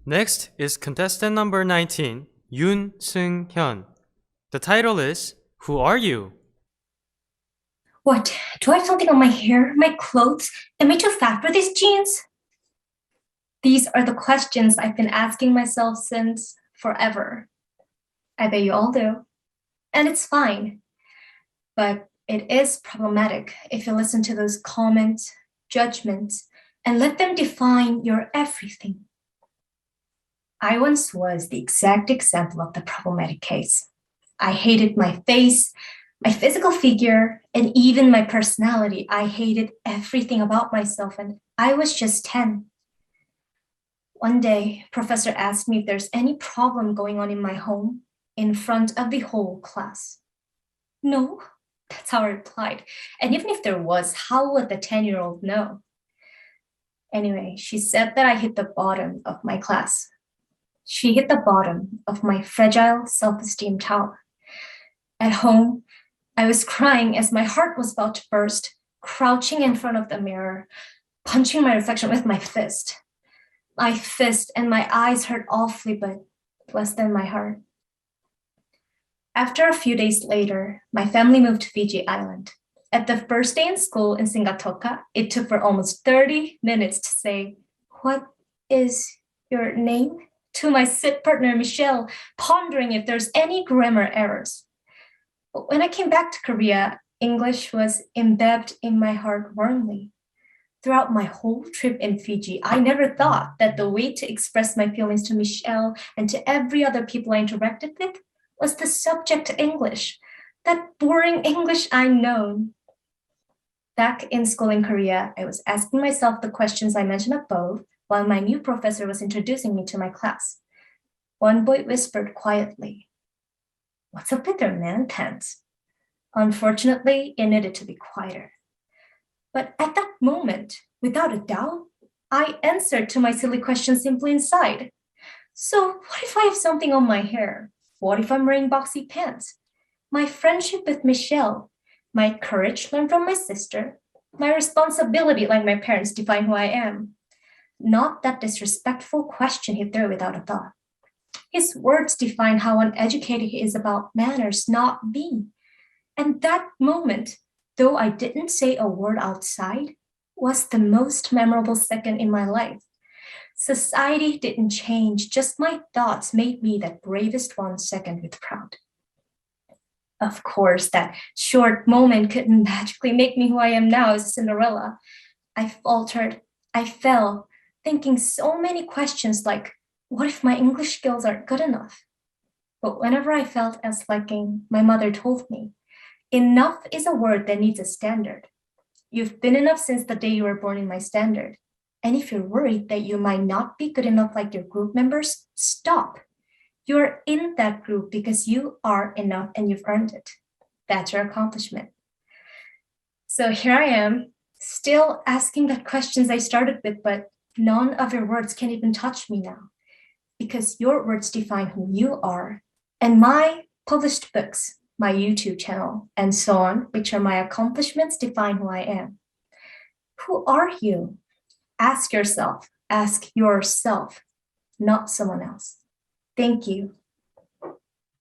Next is contestant number 19, Yoon Seung-hyun. The title is, Who Are You? What? Do I have something on my hair, my clothes? Am I too fat for these jeans? These are the questions I've been asking myself since forever. I bet you all do. And it's fine. But it is problematic if you listen to those comments, judgments, and let them define your everything. I once was the exact example of the problematic case. I hated my face, my physical figure, and even my personality. I hated everything about myself, and I was just 10. One day, professor asked me if there's any problem going on in my home in front of the whole class. No, that's how I replied. And even if there was, how would the 10-year-old know? Anyway, she said that I hit the bottom of my class. She hit the bottom of my fragile self-esteem tower. At home, I was crying as my heart was about to burst, crouching in front of the mirror, punching my reflection with my fist. My fist and my eyes hurt awfully, but less than my heart. After a few days later, my family moved to Fiji Island. At the first day in school in Singatoka, it took for almost 30 minutes to say, "What is your name?" to my sit partner, Michelle, pondering if there's any grammar errors. But when I came back to Korea, English was embedded in my heart warmly. Throughout my whole trip in Fiji, I never thought that the way to express my feelings to Michelle and to every other people I interacted with was the subject English, that boring English I know. Back in school in Korea, I was asking myself the questions I mentioned above while my new professor was introducing me to my class. One boy whispered quietly, "What's up with their man pants?" Unfortunately, it needed to be quieter. But at that moment, without a doubt, I answered to my silly question simply inside. So what if I have something on my hair? What if I'm wearing boxy pants? My friendship with Michelle, my courage learned from my sister, my responsibility like my parents define who I am. Not that disrespectful question he threw without a thought. His words define how uneducated he is about manners, not me. And that moment, though I didn't say a word outside, was the most memorable second in my life. Society didn't change, just my thoughts made me that bravest 1 second with proud. Of course, that short moment couldn't magically make me who I am now as Cinderella. I faltered, I fell, thinking so many questions like, what if my English skills aren't good enough? But whenever I felt as lacking, my mother told me, enough is a word that needs a standard. You've been enough since the day you were born in my standard. And if you're worried that you might not be good enough like your group members, stop. You're in that group because you are enough and you've earned it. That's your accomplishment. So here I am, still asking the questions I started with, but none of your words can even touch me now. Because your words define who you are. And my published books, my YouTube channel, and so on, which are my accomplishments, define who I am. Who are you? Ask yourself, not someone else. Thank you.